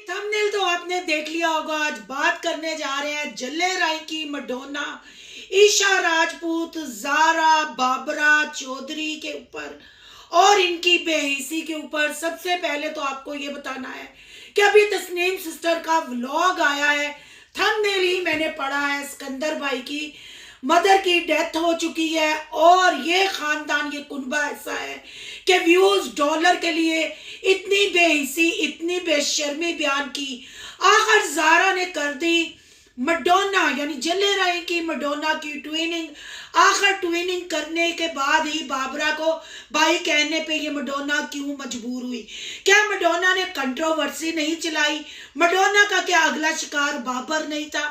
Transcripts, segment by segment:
Thumbnail तो आपने देख लिया होगा। आज बात करने जा रहे हैं जल्ले राय की मैडोना ईशा राजपूत, जारा बाबरा चौधरी के ऊपर और इनकी बेहिसी के ऊपर। सबसे पहले तो आपको ये बताना है कि अभी तस्नीम सिस्टर का व्लॉग आया है। थंबनेल ही मैंने पढ़ा है, सिकंदर भाई की मदर की डेथ हो चुकी है और ये खानदान, ये कुनबा ऐसा है कि व्यूज डॉलर के लिए इतनी बेहिसी, इतनी बेशर्मी बयान की। आखिर जारा ने कर दी मैडोना यानी जल्ले राय की मैडोना की ट्विनिंग। आखिर ट्विनिंग करने के बाद ही बाबरा को भाई कहने पे ये मैडोना क्यों मजबूर हुई? क्या मैडोना ने कंट्रोवर्सी नहीं चलाई? मैडोना का क्या अगला शिकार बाबर नहीं था?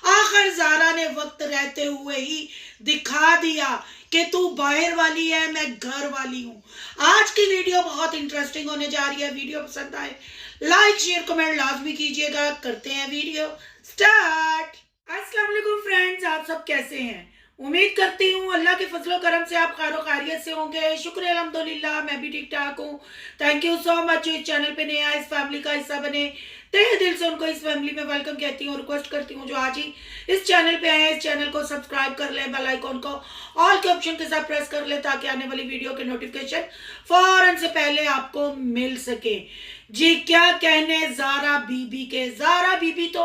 आखिर जारा ने वक्त रहते हुए ही दिखा दिया कि तू बाहर वाली है, मैं घर वाली हूँ। आज की वीडियो बहुत इंटरेस्टिंग होने जा रही है। वीडियो पसंद आए लाइक शेयर कमेंट लाजमी कीजिएगा। करते हैं वीडियो स्टार्ट। अस्सलाम वालेकुम फ्रेंड्स, आप सब कैसे हैं? उम्मीद करती हूँ अल्लाह के फजलो करम से आप खैर खैरियत से होंगे। शुक्र अल्हम्दुलिल्लाह, मैं भी ठीक ठाक हूँ। Thank you so much. इस चैनल पे नया इस फैमिली का हिस्सा बने, तहे दिल से उनको इस फैमिली में वेलकम कहती हूँ। रिक्वेस्ट करती हूँ जो आज ही इस चैनल पे आए इस चैनल को सब्सक्राइब कर ले, बेल आइकॉन को ऑल के ऑप्शन के साथ प्रेस कर ले ताकि आने वाली वीडियो के नोटिफिकेशन फौरन से पहले आपको मिल सके। जी क्या कहने जारा बीबी के। जारा बीबी तो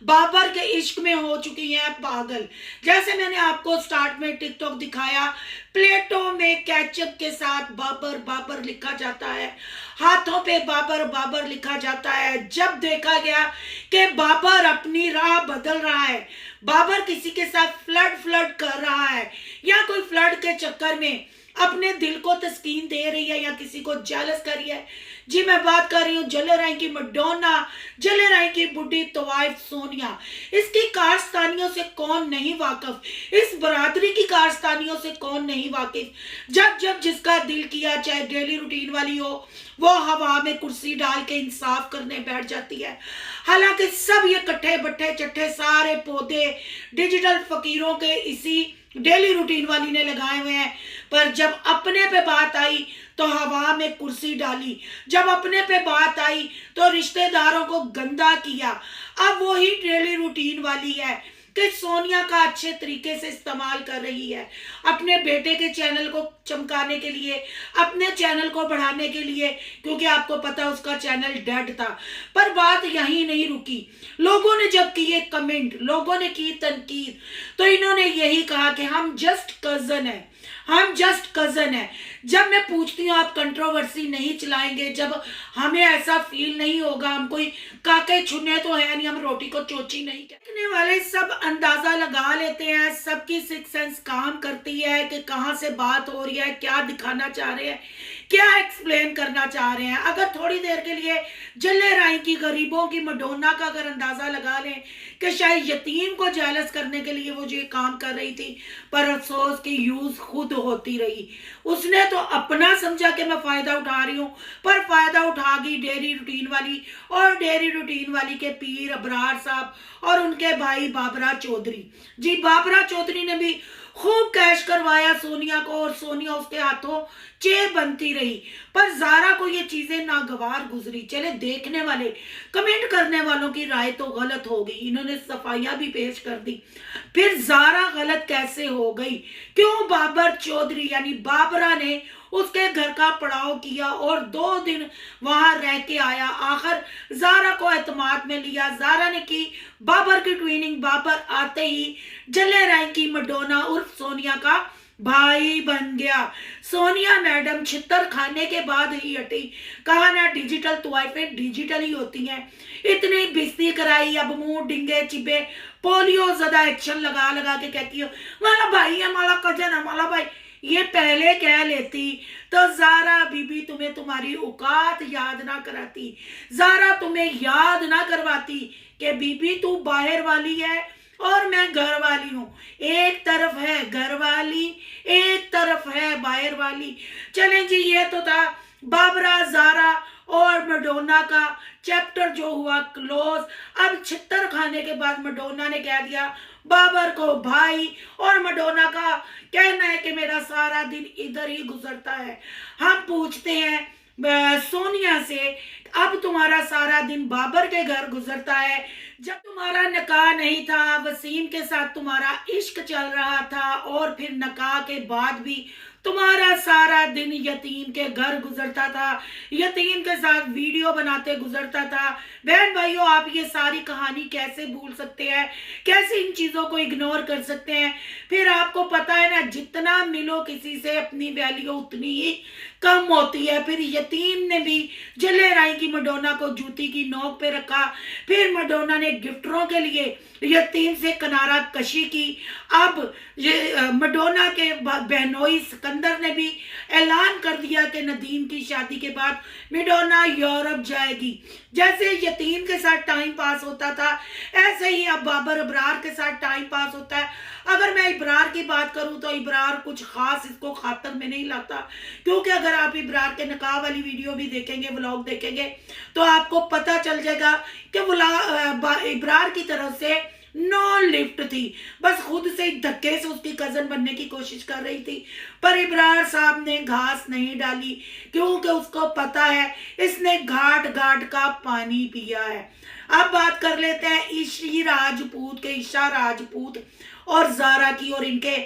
बाबर के इश्क में हो चुकी हैं पागल। जैसे मैंने आपको स्टार्ट में टिकटॉक दिखाया, प्लेटों में केचप के साथ बाबर बाबर लिखा जाता है, हाथों पे बाबर बाबर लिखा जाता है। जब देखा गया कि बाबर अपनी राह बदल रहा है, बाबर किसी के साथ फ्लर्ट कर रहा है या कोई फ्लर्ट के चक्कर में अपने दिल को तस्कीन दे रही है या किसी को जेलस कर रही है। जी मैं बात कर रही हूँ जल्ले राय की मैडोना, जल्ले राय की बुढ़ी तवाइफ सोनिया। इसकी कारस्तानियों से कौन नहीं वाकिफ, इस बरादरी की कारस्तानियों से कौन नहीं वाकिफ। जब जब जिसका दिल किया, चाहे डेली रूटीन वाली हो, वो हवा में कुर्सी डाल के इंसाफ करने बैठ जाती है। हालांकि सब ये कट्ठे बट्ठे चट्ठे सारे पौधे डिजिटल फकीरों के इसी डेली रूटीन वाली ने लगाए हुए हैं, पर जब अपने पे बात आई तो हवा में कुर्सी डाली, जब अपने पे बात आई तो रिश्तेदारों को गंदा किया। अब वही डेली रूटीन वाली है कि सोनिया का अच्छे तरीके से इस्तेमाल कर रही है अपने बेटे के चैनल को चमकाने के लिए, अपने चैनल को बढ़ाने के लिए, क्योंकि आपको पता उसका चैनल डेड था। पर बात यहीं नहीं रुकी। लोगों ने जब किए कमेंट, लोगों ने की तनकीद, तो इन्होंने यही कहा कि हम जस्ट कजन है, हम जस्ट कजन है। जब मैं पूछती हूँ आप कंट्रोवर्सी नहीं चलाएंगे, जब हमें ऐसा फील नहीं होगा, हम कोई काके छुने तो है नहीं, हम रोटी को चोची नहीं। कहने वाले सब अंदाजा लगा लेते हैं, सबकी सिक्स सेंस काम करती है कि कहाँ से बात हो रही है, क्या दिखाना चाह रहे हैं, क्या एक्सप्लेन करना चाह रहे हैं। अगर थोड़ी देर के लिए जल्ले राय की गरीबों की मैडोना का अगर अंदाजा लगा लें कि शायद यतीम को जेलस करने के लिए वो ये काम कर रही थी, पर अफसोस की यूज खुद होती रही। उसने तो अपना समझा कि मैं फायदा उठा रही हूँ, पर फायदा उठा गई डेली रूटीन वाली, और डेली रूटीन वाली के पीर अबरार साहब और उनके भाई बाबरा चौधरी। जी बाबरा चौधरी ने भी खूब कैश करवाया सोनिया को और सोनिया उसके हाथों चे बनती रही। पर जारा को ये चीजें नागवार गुजरी। चले देखने वाले, कमेंट करने वालों की राय तो गलत हो गई, इन्होंने सफाइयां भी पेश कर दी। फिर जारा गलत कैसे हो गई? क्यों बाबर चौधरी यानी बाबरा ने उसके घर का पड़ाव किया और 2 दिन वहां रह के आया। आखिर जारा को एतमाद में लिया, जारा ने की बाबर की ट्विनिंग। बाबर आते ही जल्ले राय की मैडोना उर्फ सोनिया का भाई बन गया। सोनिया मैडम छितर खाने के बाद ही हटी, कहा ना डिजिटल तवाइफें डिजिटल ही होती हैं। इतनी बिस्ती कराई, अब मुंह डिंगे चिबे पोलियो ज्यादा एक्शन लगा लगा के कहती हो माला भाई है, माला कजन है, माला भाई। ये पहले कह लेती तो जारा बीबी तुम्हें तुम्हारी औकात याद ना कराती, जारा तुम्हें याद ना करवाती कि बीबी तू बाहर वाली है और मैं घर वाली हूँ। एक तरफ है घर वाली, एक तरफ है बाहर वाली। चलें जी, ये तो था बाबरा जारा और मैडोना का चैप्टर जो हुआ क्लोज। अब छितर खाने के बाद मैडोना ने कह दिया बाबर को भाई, और मैडोना का कहना है कि मेरा सारा दिन इधर ही गुजरता है। हम पूछते हैं सोनिया से, अब तुम तुम्हारा सारा दिन बाबर के घर गुजरता है। जब तुम्हारा निकाह नहीं था, वसीम के साथ तुम्हारा इश्क चल रहा था, और फिर निकाह के बाद भी तुम्हारा सारा दिन यतीम के घर गुजरता था, यतीम के साथ वीडियो बनाते गुजरता था। बहन भाइयों, आप ये सारी कहानी कैसे भूल सकते हैं, कैसे इन चीज़ों को इग्नोर कर सकते हैं? फिर आपको पता है ना, जितना मिलो किसी से अपनी वैल्यू उतनी ही कम होती है। फिर यतीम ने भी जल्ले राय की मैडोना को जूती की नोक पे रखा। फिर मैडोना ने गिफ्टरों के लिए यतीम से किनारा कशी की। अब ये मैडोना के बहनोई सिकंदर ने भी ऐलान कर दिया कि नदीम की शादी के बाद मैडोना यूरोप जाएगी। जैसे यतीम के साथ टाइम पास होता था, ऐसे ही अब बाबर इब्रार के साथ टाइम पास होता है। अगर मैं इब्रार की बात करूं तो इब्रार कुछ खास इसको खातर में नहीं लाता, क्योंकि अगर आप इब्रार के निकाह वाली वीडियो भी देखेंगे, व्लॉग देखेंगे, तो आपको पता चल जाएगा कि इब्रार की तरफ से नो लिफ्ट थी। बस खुद से धक्के से उसकी कजन बनने की कोशिश कर रही थी, पर इब्रार साहब ने घास नहीं डाली, क्योंकि उसको पता है इसने घाट घाट का पानी पिया है। अब बात कर लेते हैं ईशा राजपूत और जारा की, और इनके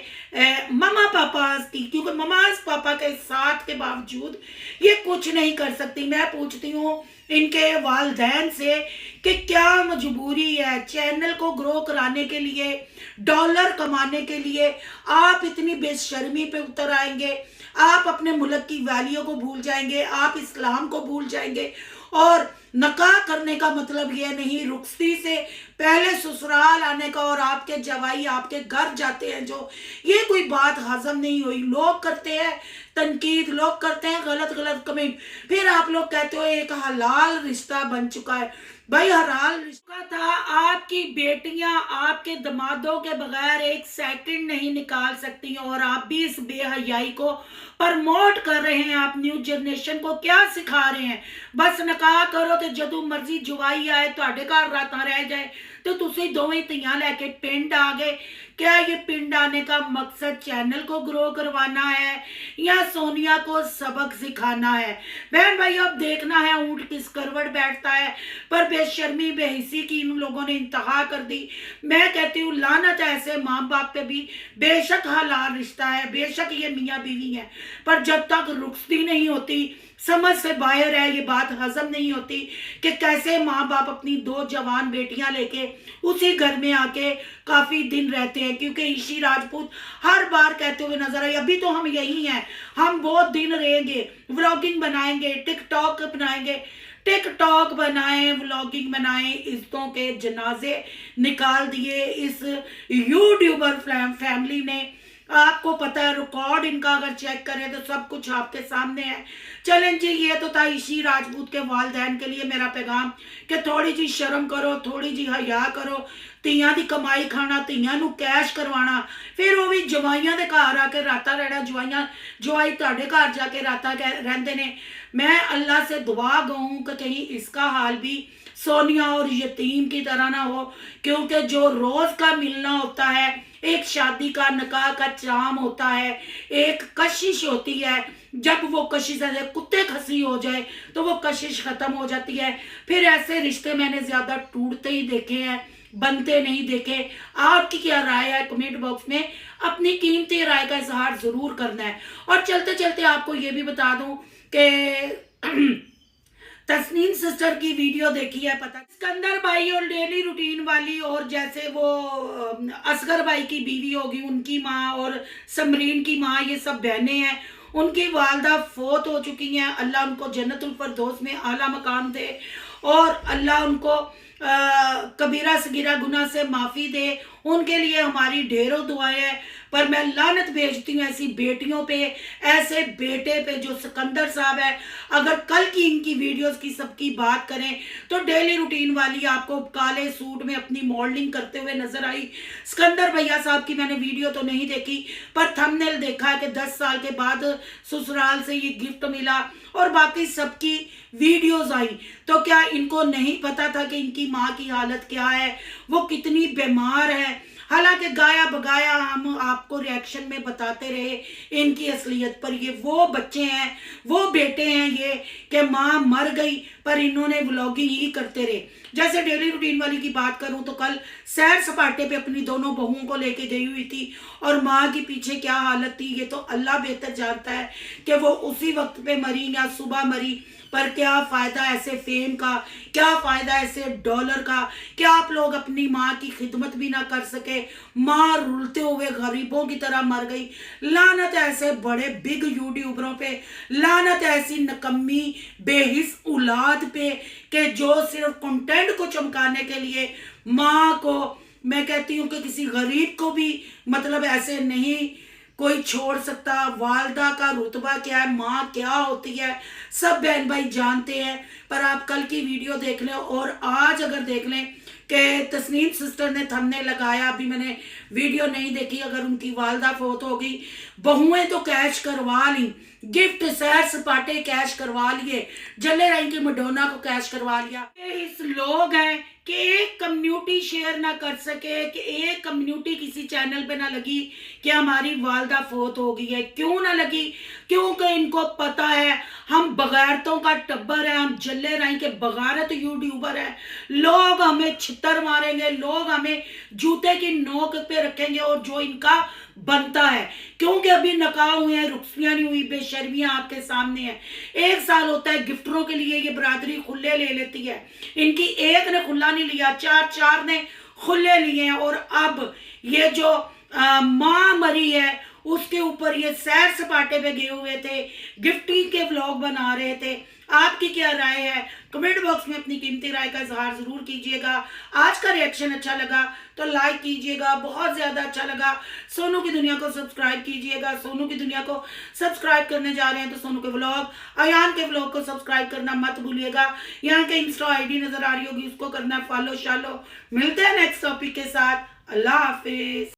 ममा पापा की, क्योंकि ममा पापा के साथ के बावजूद ये कुछ नहीं कर सकती। मैं पूछती हूँ इनके वालिदैन से कि क्या मजबूरी है, चैनल को ग्रो कराने के लिए, डॉलर कमाने के लिए आप इतनी बेशर्मी पे उतर आएंगे? आप अपने मुल्क की वैल्यू को भूल जाएंगे, आप इस्लाम को भूल जाएंगे। और निकाह करने का मतलब यह नहीं रुखसती से पहले ससुराल आने का, और आपके जवाई आपके घर जाते हैं, जो ये कोई बात हजम नहीं हुई। लोग करते हैं तनकीद, लोग करते हैं गलत गलत कमेंट, फिर आप लोग कहते हो एक हलाल रिश्ता बन चुका है। भाई हलाल रिश्ता था, आपकी बेटियां आपके दमादों के बगैर एक सेकंड नहीं निकाल सकती, और आप भी इस बेहयाई को प्रमोट कर रहे हैं। आप न्यू जनरेशन को क्या सिखा रहे हैं? बस निकाह करो तो जदों मर्जी जवाई आए तुहाडे घर रातां रह जाए, तो तुसी दोवें धीआं लैके पिंड आ गए। क्या ये पिंड आने का मकसद चैनल को ग्रो करवाना है या सोनिया को सबक सिखाना है? बहन भाई, अब देखना है ऊंट किस करवट बैठता है। पर बेशर्मी बेहिसी की इन लोगों ने इंतहा कर दी। मैं कहती हूँ लानत है ऐसे माँ बाप पे भी। बेशक हलाल रिश्ता है, बेशक ये मियाँ बीवी है, पर जब तक रुखसती नहीं होती, समझ से बाहर है, ये बात हजम नहीं होती कि कैसे माँ बाप अपनी दो जवान बेटियां लेके उसी घर में आके काफी दिन रहते हैं। क्योंकि ईशी राजपूत हर बार कहते हुए नजर आई, अभी तो हम यही हैं, हम बहुत दिन रहेंगे, व्लॉगिंग बनाएंगे, टिकटॉक बनाएंगे, टिकटॉक बनाए, व्लॉगिंग बनाए। इज्जतों के जनाजे निकाल दिए इस यूट्यूबर फैमिली ने। आपको पता है रिकॉर्ड इनका अगर चेक करें तो सब कुछ आपके सामने है। चलें जी, ये तो था ईशी राजपूत के वालिदैन के लिए मेरा पैगाम कि थोड़ी जी शर्म करो, थोड़ी जी हया करो। ਧੀਆਂ ਦੀ कमाई खाना, ਧੀਆਂ ਨੂੰ कैश करवाना, फिर वो भी जवाइयां के घर आके राता रहना, जवाई तुहाडे घर जाके राता रहंदे ने। मैं अल्लाह से दुआ गऊँ कि कहीं इसका हाल भी सोनिया और यतीम की तरह ना हो, क्योंकि जो रोज का मिलना होता है, एक शादी का निकाह का चाम होता है, एक कशिश होती है। जब वो कशिश कुत्ते खसी हो जाए तो वो कशिश खत्म हो जाती है। फिर ऐसे रिश्ते मैंने ज्यादा टूटते ही देखे हैं, बनते नहीं देखे। आपकी क्या राय है? कमेंट बॉक्स में अपनी कीमती राय का इजहार जरूर करना है। और चलते चलते आपको ये भी बता दूं कि तस्नीम सिस्टर की वीडियो देखी है, पता सिकंदर भाई और डेली रूटीन वाली, और जैसे वो असगर भाई की बीवी होगी उनकी माँ, और समरीन की माँ, ये सब बहनें हैं। उनकी वालदा फोत हो चुकी हैं। अल्लाह उनको जन्नतुल फरदौस में आला मकाम दे, और अल्लाह उनको कबीरा सगीरा गुनाह से माफ़ी दे। उनके लिए हमारी ढेरों दुआएं हैं। पर मैं लानत भेजती हूँ ऐसी बेटियों पे, ऐसे बेटे पे जो सिकंदर साहब है। अगर कल की इनकी वीडियोस की सबकी बात करें तो डेली रूटीन वाली आपको काले सूट में अपनी मॉडलिंग करते हुए नजर आई। सिकंदर भैया साहब की मैंने वीडियो तो नहीं देखी, पर थंबनेल देखा है कि 10 साल के बाद ससुराल से ये गिफ्ट मिला, और बाकी सबकी वीडियोस आई। तो क्या इनको नहीं पता था कि इनकी माँ की हालत क्या है, वो कितनी बीमार है? हालांकि गाया बगाया हम आपको रिएक्शन में बताते रहे इनकी असलियत, पर ये वो बच्चे हैं, वो बेटे हैं ये कि माँ मर गई पर इन्होंने व्लॉगिंग ही करते रहे। जैसे डेली रूटीन वाली की बात करूं तो कल सैर सपाटे पे अपनी दोनों बहुओं को लेके गई हुई थी और माँ की पीछे क्या हालत थी ये तो अल्लाह बेहतर जानता है कि वो उसी वक्त पे मरी या सुबह मरी। पर क्या फायदा ऐसे फेम का, क्या फायदा ऐसे डॉलर का, क्या आप लोग अपनी माँ की खिदमत भी ना कर सके। माँ रुलते हुए गरीबों की तरह मर गई। लानत ऐसे बड़े बिग यूट्यूबरों पे, लानत ऐसी नकम्मी बेहिस औलाद पे कि जो सिर्फ कंटेंट को चमकाने के लिए माँ को, मैं कहती हूँ कि किसी गरीब को भी मतलब ऐसे नहीं कोई छोड़ सकता। वालदा का रुतबा क्या है, माँ क्या होती है, सब बहन भाई जानते हैं। पर आप कल की वीडियो देख लें और आज अगर देख लें कि तस्नीम सिस्टर ने थंबनेल लगाया, अभी मैंने वीडियो नहीं देखी, अगर उनकी वालदा फोत हो गई, बहुएं तो कैश करवा ली, गिफ्ट सैर सपाटे कैश करवा लिए, जले राई की मडोना को कैश करवा लिया। इस लोग हैं कि एक कम्युनिटी शेयर ना कर सके, कि एक कम्युनिटी किसी चैनल पे ना लगी कि हमारी वालदा फोत हो गई है। क्यों ना लगी? क्योंकि इनको पता है हम बगैरतों का टब्बर है, हम जल्ले राई के बगारत यूट्यूबर है। लोग हमें छितर मारेंगे, लोग हमें जूते की नोक पे रखेंगे और जो इनका बनता है, क्योंकि अभी नकाह हुए हैं, रुखसियां नहीं हुई, बेशर्मियां आपके सामने है। 1 साल होता है गिफ्टरों के लिए ये बरादरी खुले ले लेती है। इनकी एक ने खुला नहीं लिया, 4 ने खुले लिए हैं। और अब ये जो माँ मरी है उसके ऊपर ये सैर सपाटे पे गए हुए थे, गिफ्टिंग के व्लॉग बना रहे थे। आपकी क्या राय है? कमेंट बॉक्स में अपनी कीमती राय का इजहार जरूर कीजिएगा। आज का रिएक्शन अच्छा लगा तो लाइक कीजिएगा, बहुत ज्यादा अच्छा लगा सोनू की दुनिया को सब्सक्राइब कीजिएगा। सोनू की दुनिया को सब्सक्राइब करने जा रहे हैं तो सोनू के व्लॉग, अयान के व्लॉग को सब्सक्राइब करना मत भूलिएगा। यहाँ के इंस्टा आईडी नजर आ रही होगी, उसको करना फॉलो शालो। मिलते हैं नेक्स्ट टॉपिक के साथ। अल्लाह हाफिज।